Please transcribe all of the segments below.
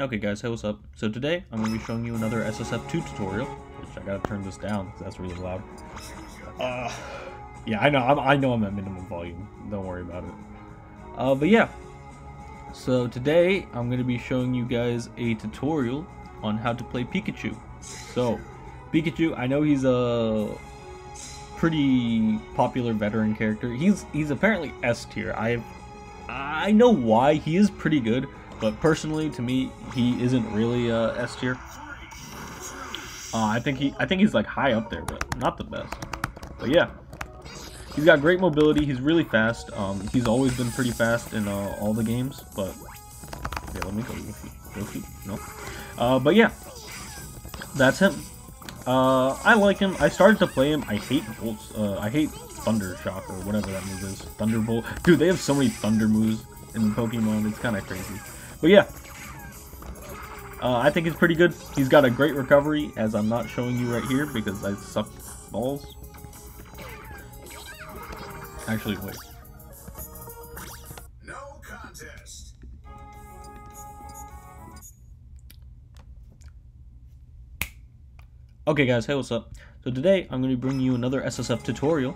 Okay guys, hey, what's up? So today, I'm going to be showing you another SSF2 tutorial, which I gotta turn this down, because that's really loud. Yeah, I know I'm at minimum volume, don't worry about it. But yeah, so today, I'm going to be showing you guys a tutorial on how to play Pikachu. So, Pikachu, I know he's a pretty popular veteran character. He's apparently S tier. I know why. He is pretty good. But personally, to me, he isn't really S tier. I think he's like high up there, but not the best. But yeah, he's got great mobility. He's really fast. He's always been pretty fast in all the games. But yeah, let me go. No. But yeah, that's him. I like him. I started to play him. I hate bolts. I hate Thunder Shock or whatever that move is. Thunderbolt. Dude, they have so many Thunder moves in Pokemon. It's kind of crazy. But yeah, I think he's pretty good. He's got a great recovery, as I'm not showing you right here because I suck balls. Actually, wait. No contest. Okay guys, hey, what's up? So today, I'm going to be bringing you another SSF tutorial.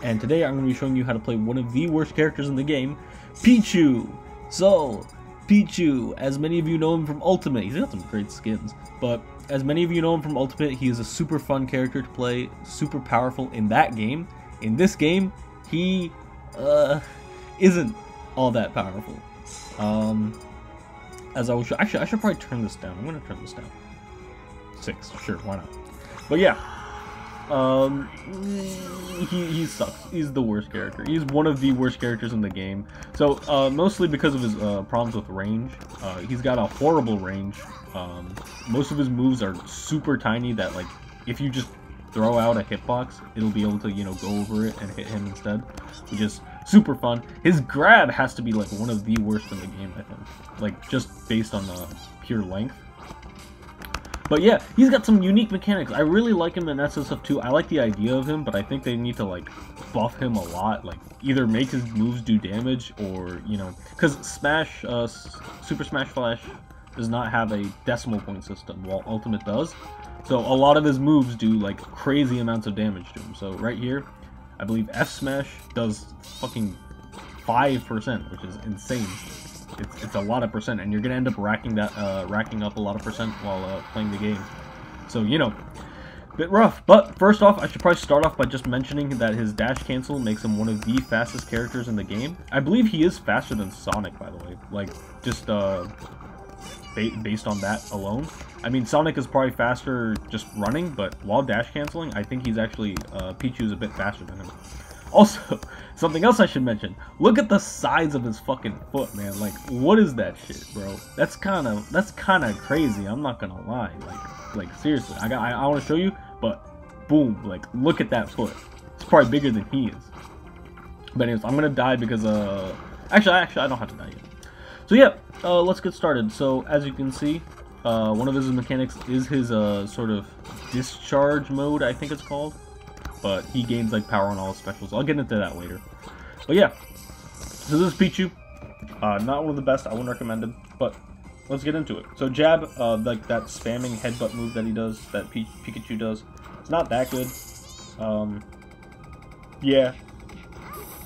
And today, I'm going to be showing you how to play one of the worst characters in the game, Pichu! So, Pichu, as many of you know him from Ultimate, he's got some great skins, but as many of you know him from Ultimate, he is a super fun character to play, super powerful in that game. In this game, he isn't all that powerful. As I will show, actually, I should probably turn this down. I'm gonna turn this down. 6, sure, why not? But yeah, he sucks. He's the worst character. He's one of the worst characters in the game. So mostly because of his problems with range. He's got a horrible range. Most of his moves are super tiny that, like, if you just throw out a hitbox, it'll be able to, you know, go over it and hit him instead, which is super fun. His grab has to be like one of the worst in the game, I think, like just based on the pure length. But yeah, he's got some unique mechanics. I really like him in SSF2. I like the idea of him, but I think they need to, like, buff him a lot. Like, either make his moves do damage or, you know... Because Smash, Super Smash Flash does not have a decimal point system, while Ultimate does. So a lot of his moves do, like, crazy amounts of damage to him. So right here, I believe F Smash does fucking 5%, which is insane. It's a lot of percent, and you're gonna end up racking up a lot of percent while playing the game. So, you know, bit rough. But first off, I should probably start off by just mentioning that his dash cancel makes him one of the fastest characters in the game. I believe he is faster than Sonic, by the way. Like, just based on that alone. I mean, Sonic is probably faster just running, but while dash canceling, I think he's actually Pichu is a bit faster than him. Also, something else I should mention. Look at the size of his fucking foot, man. Like, what is that shit, bro? That's kind of crazy. I'm not gonna lie. Like seriously. I want to show you, but boom, like, look at that foot. It's probably bigger than he is. But anyways, I'm gonna die because actually, I don't have to die yet. So yeah, let's get started. So as you can see, one of his mechanics is his sort of discharge mode, I think it's called. But he gains, like, power on all his specials. I'll get into that later. But yeah, so this is Pichu. Not one of the best. I wouldn't recommend him. But let's get into it. So jab, like that spamming headbutt move that he does, that Pikachu does, it's not that good. Yeah.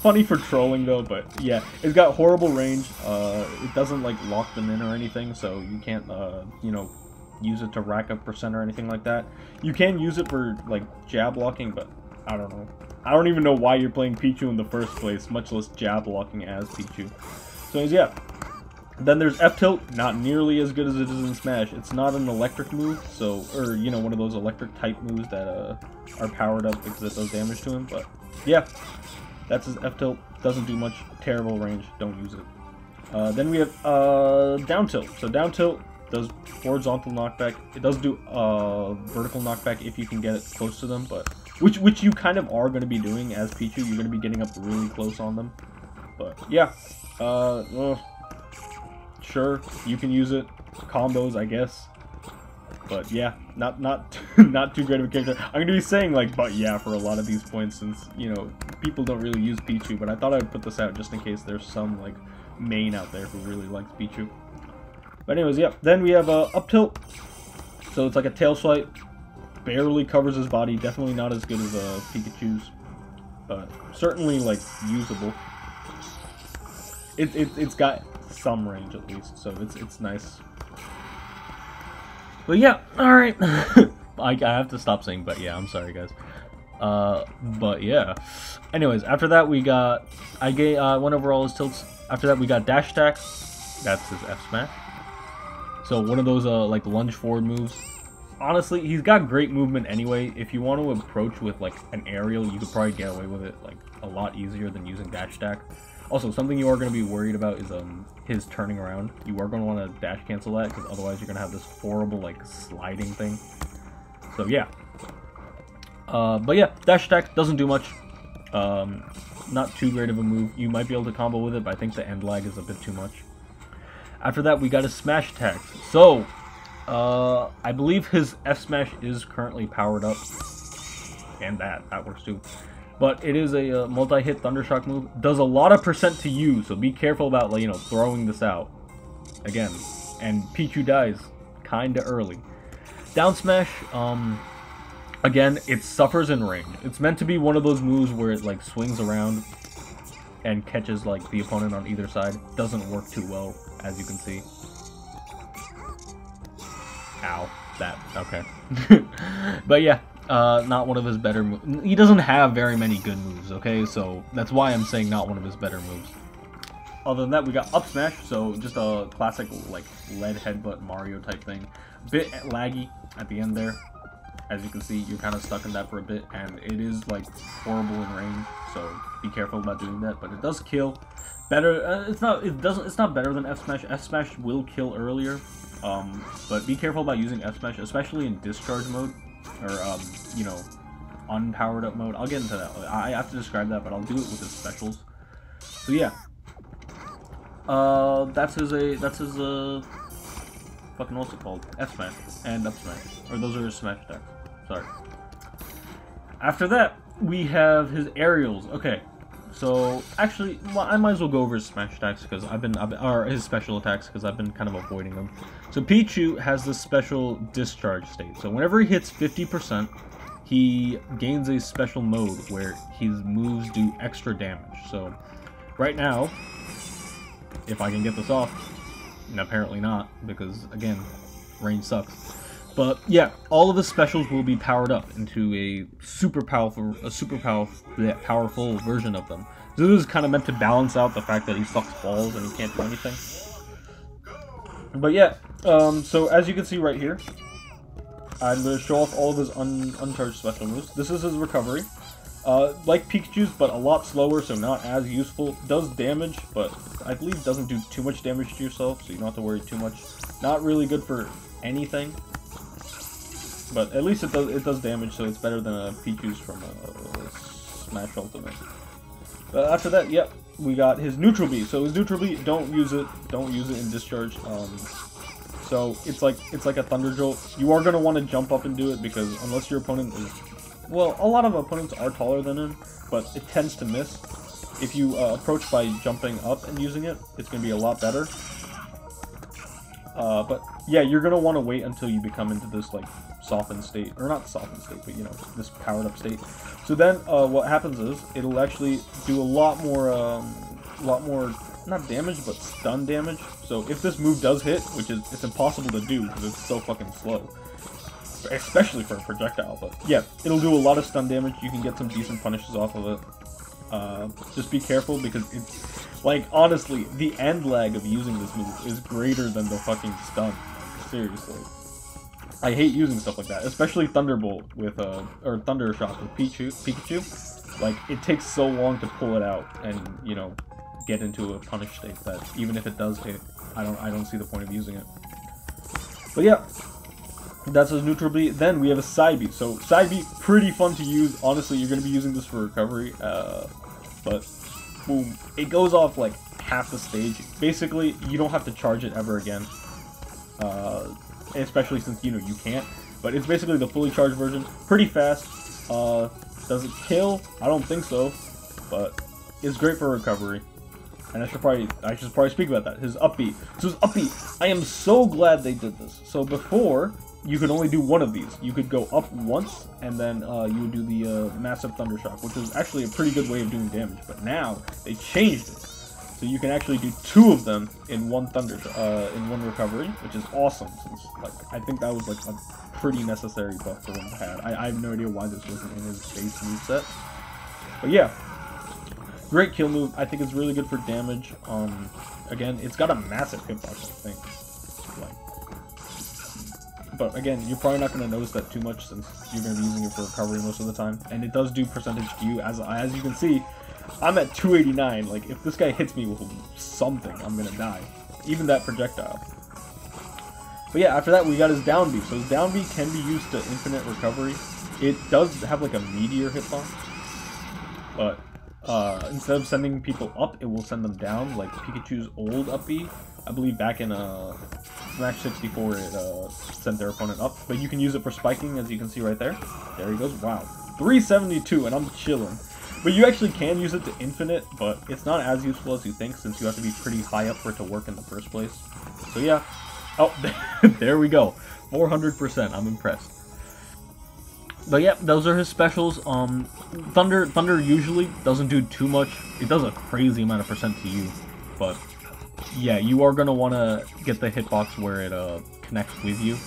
Funny for trolling though, but yeah, it's got horrible range. It doesn't, like, lock them in or anything, so you can't, you know, use it to rack up percent or anything like that. You can use it for, like, jab blocking, but I don't know. I don't even know why you're playing Pichu in the first place, much less jab blocking as Pichu. So yeah. Then there's F-Tilt, not nearly as good as it is in Smash. It's not an electric move, so, or, you know, one of those electric type moves that are powered up because it does damage to him, but yeah. That's his F-Tilt. Doesn't do much. Terrible range. Don't use it. Then we have down tilt. So down tilt does horizontal knockback. It does do vertical knockback if you can get it close to them, but which you kind of are going to be doing as Pichu. You're going to be getting up really close on them. But yeah, sure, you can use it. Combos, I guess. But yeah, not too great of a character. I'm gonna be saying, like, but yeah, for a lot of these points, since, you know, people don't really use Pichu, but I thought I would put this out just in case there's some, like, main out there who really likes Pichu. But anyways, yeah. Then we have up tilt. So it's like a tail swipe. Barely covers his body. Definitely not as good as Pikachu's, but certainly like usable. It's got some range at least, so it's nice. But yeah, all right. I have to stop saying but yeah. I'm sorry, guys. But yeah. Anyways, after that we got went over all his tilts. After that we got dash attack. That's his F smash. So one of those like lunge forward moves. Honestly, he's got great movement anyway. If you want to approach with like an aerial, you could probably get away with it like a lot easier than using dash attack. Also, something you are going to be worried about is his turning around. You are going to want to dash cancel that because otherwise you're going to have this horrible like sliding thing. So yeah. But yeah, dash attack doesn't do much. Not too great of a move. You might be able to combo with it, but I think the end lag is a bit too much. After that, we got his smash attacks. So, I believe his F smash is currently powered up, and that works too. But it is a multi-hit Thundershock move. Does a lot of percent to you, so be careful about, like, you know, throwing this out again. And Pichu dies kinda early. Down smash, again, it suffers in range. It's meant to be one of those moves where it like swings around and catches like the opponent on either side. Doesn't work too well, as you can see. Ow. That. Okay. But yeah, not one of his better moves. He doesn't have very many good moves, okay? So that's why I'm saying not one of his better moves. Other than that, we got up smash, so just a classic like lead headbutt Mario type thing. Bit laggy at the end there. As you can see, you're kind of stuck in that for a bit, and it is like horrible in range. So be careful about doing that. But it does kill. Better. It's not better than F smash. F smash will kill earlier. But be careful about using F smash, especially in discharge mode, or you know, unpowered up mode. I'll get into that. I have to describe that, but I'll do it with his specials. So yeah. That's his fucking what's it called? F smash and up smash, or those are his smash attacks. Sorry. After that, we have his aerials. Okay, so actually, well, I might as well go over his smash attacks because or his special attacks because I've been kind of avoiding them. So Pichu has this special discharge state. So whenever he hits 50%, he gains a special mode where his moves do extra damage. So right now, if I can get this off, and apparently not, because again, range sucks. But yeah, all of his specials will be powered up into a super powerful version of them. So this is kind of meant to balance out the fact that he sucks balls and he can't do anything. But yeah, so as you can see right here, I'm going to show off all of his uncharged special moves. This is his recovery. Like Pikachu's, but a lot slower, so not as useful. Does damage, but I believe doesn't do too much damage to yourself, so you don't have to worry too much. Not really good for anything, but at least it does damage, so it's better than a Pichu's from a Smash Ultimate. After that, yep, we got his Neutral B. So his Neutral B, don't use it in discharge. So it's like a Thunder Jolt. You are gonna want to jump up and do it because unless your opponent is, well, a lot of opponents are taller than him, but it tends to miss. If you approach by jumping up and using it, it's going to be a lot better. But yeah, you're going to want to wait until you become into this like softened state, or not softened state, but you know, this powered up state. So then what happens is it'll actually do a lot more not damage, but stun damage. So if this move does hit, which is it's impossible to do because it's so fucking slow, especially for a projectile, but yeah, it'll do a lot of stun damage. You can get some decent punishes off of it. Just be careful because it's, like, honestly, the end lag of using this move is greater than the fucking stun. Like, seriously. I hate using stuff like that, especially Thunderbolt with, or Thundershock with Pikachu. Like, it takes so long to pull it out and, you know, get into a punish state that even if it does hit, I don't see the point of using it. But yeah. That's his Neutral B. Then we have a Side B. So Side B, pretty fun to use. Honestly, you're going to be using this for recovery. But boom, it goes off like half the stage. Basically, you don't have to charge it ever again. Especially since, you know, you can't. But it's basically the fully charged version. Pretty fast. Does it kill? I don't think so. But it's great for recovery. And I should probably speak about that. His up B. So his up B, I am so glad they did this. So before, you could only do one of these. You could go up once, and then you would do the massive thunder shock, which is actually a pretty good way of doing damage. But now they changed it, so you can actually do 2 of them in one in one recovery, which is awesome. Since like I think that was like a pretty necessary buff for him to have. I have no idea why this wasn't in his base moveset. But yeah, great kill move. I think it's really good for damage. Again, it's got a massive hitbox, I think. But again, you're probably not going to notice that too much since you're going to be using it for recovery most of the time. And it does do percentage to you. As you can see, I'm at 289. Like, if this guy hits me with something, I'm going to die. Even that projectile. But yeah, after that, we got his down B. So his down B can be used to infinite recovery. It does have like a meteor hitbox. But instead of sending people up, it will send them down, like Pikachu's old up B. I believe back in Smash 64 it sent their opponent up, but you can use it for spiking, as you can see right there. There he goes. Wow, 372, and I'm chilling. But you actually can use it to infinite, but it's not as useful as you think, since you have to be pretty high up for it to work in the first place. So yeah. Oh, there we go. 400%. I'm impressed. But yeah, those are his specials. Thunder usually doesn't do too much. It does a crazy amount of percent to you, but yeah, you are going to want to get the hitbox where it connects with you.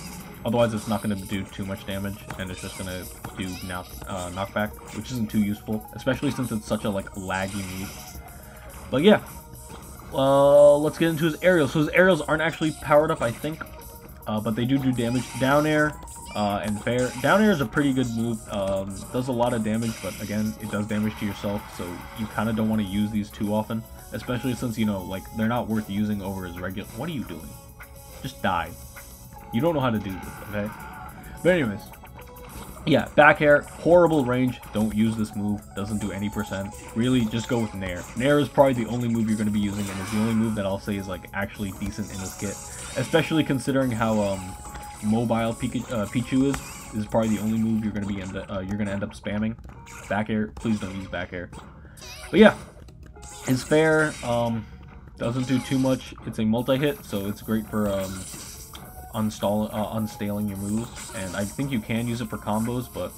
Otherwise, it's not going to do too much damage, and it's just going to do knockback, which isn't too useful, especially since it's such a like laggy move. But yeah, let's get into his aerials. So his aerials aren't actually powered up, I think, but they do damage. Down air and fair. Down air is a pretty good move. Does a lot of damage, but again, it does damage to yourself, so you kind of don't want to use these too often. Especially since, you know, like, they're not worth using over his regular... What are you doing? Just die. You don't know how to do this, okay? But anyways. Yeah, back air, horrible range. Don't use this move. Doesn't do any percent. Really, just go with Nair. Nair is probably the only move you're going to be using, and it's the only move that I'll say is, like, actually decent in this kit. Especially considering how, mobile Pichu is. This is probably the only move you're going to end up spamming. Back air, please don't use back air. But yeah. His fair doesn't do too much. It's a multi-hit, so it's great for unstaling your moves. And I think you can use it for combos, but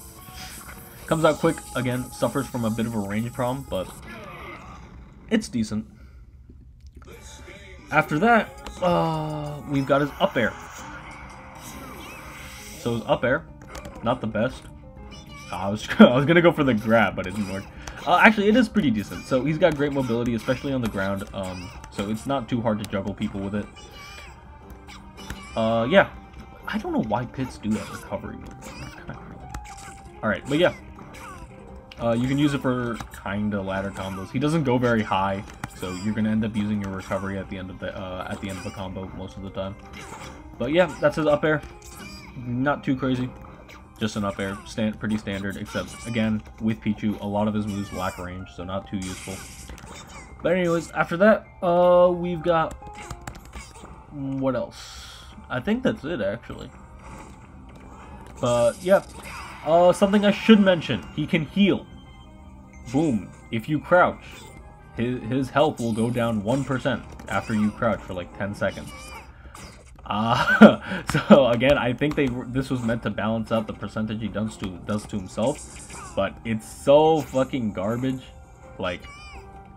comes out quick. Again, suffers from a bit of a range problem, but it's decent. After that, we've got his up air. So his up air, not the best. I was gonna go for the grab, but it didn't work. Actually, it is pretty decent. So he's got great mobility, especially on the ground. So it's not too hard to juggle people with it. Yeah. I don't know why pits do that recovery move. That's kind of crazy. Alright, but yeah. You can use it for kinda ladder combos. He doesn't go very high, so you're gonna end up using your recovery at the end of the combo most of the time. But yeah, that's his up air. Not too crazy. Just an up air, pretty standard, except, again, with Pichu, a lot of his moves lack range, so not too useful. But anyways, after that, we've got... what else? I think that's it, actually. But, yeah. Something I should mention, he can heal. Boom. If you crouch, his health will go down 1% after you crouch for like 10 seconds. So again, I think this was meant to balance out the percentage he does to himself, but it's so fucking garbage. Like,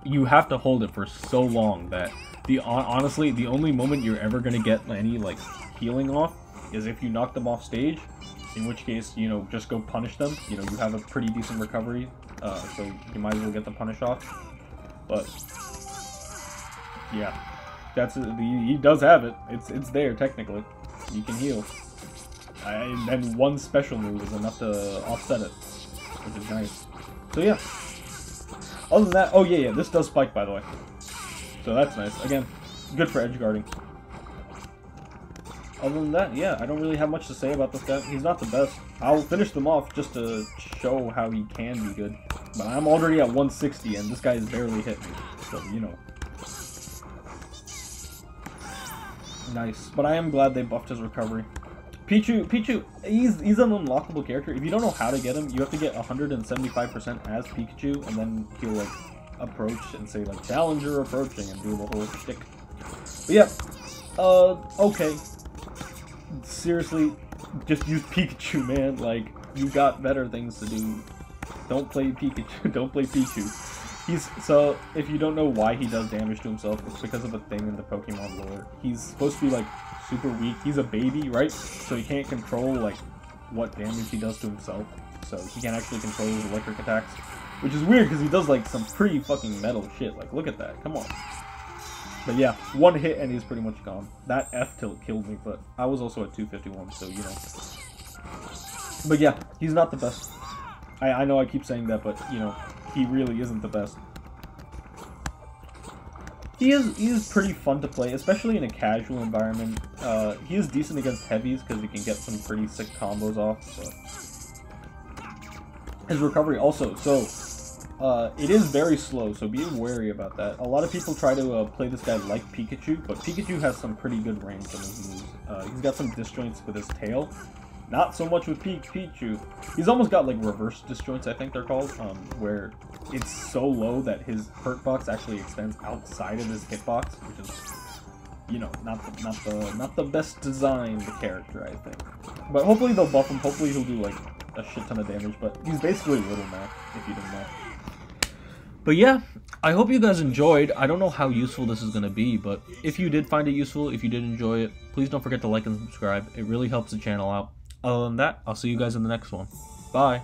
you have to hold it for so long that honestly, the only moment you're ever gonna get any like healing off is if you knock them off stage. In which case, you know, just go punish them. You know, you have a pretty decent recovery, so you might as well get the punish off. But yeah. He does have it. It's there technically. You can heal, and one special move is enough to offset it, which is nice. So yeah. Other than that, oh yeah, this does spike, by the way. So that's nice. Again, good for edge guarding. Other than that, yeah, I don't really have much to say about this guy. He's not the best. I'll finish them off just to show how he can be good. But I'm already at 160, and this guy has barely hit me. So you know. Nice, but I am glad they buffed his recovery. Pichu, he's an unlockable character. If you don't know how to get him, you have to get 175% as Pikachu, and then he'll like approach and say, like, challenger approaching and do the whole shtick. But yeah, okay. Seriously, just use Pikachu, man. Like, you got better things to do. Don't play Pikachu. Don't play Pichu. So, if you don't know why he does damage to himself, it's because of a thing in the Pokemon lore. He's supposed to be, like, super weak. He's a baby, right? So he can't control, like, what damage he does to himself. So he can't actually control his electric attacks. Which is weird, because he does, like, some pretty fucking metal shit. Like, look at that. Come on. But yeah, one hit and he's pretty much gone. That F-tilt killed me, but I was also at 251, so, you know. But yeah, he's not the best. I know I keep saying that, but, you know, he really isn't the best. He is pretty fun to play, especially in a casual environment. He is decent against heavies, because he can get some pretty sick combos off, but his recovery also, so... it is very slow, so be wary about that. A lot of people try to play this guy like Pikachu, but Pikachu has some pretty good range on his moves. He's got some disjoints with his tail. Not so much with Pichu. He's almost got, like, reverse disjoints, I think they're called, where it's so low that his hurt box actually extends outside of his hitbox, which is, you know, not the best designed character, I think. But hopefully they'll buff him. Hopefully he'll do, like, a shit ton of damage, but he's basically Little Mac, if you didn't know. But yeah, I hope you guys enjoyed. I don't know how useful this is going to be, but if you did find it useful, if you did enjoy it, please don't forget to like and subscribe. It really helps the channel out. Other than that, I'll see you guys in the next one. Bye!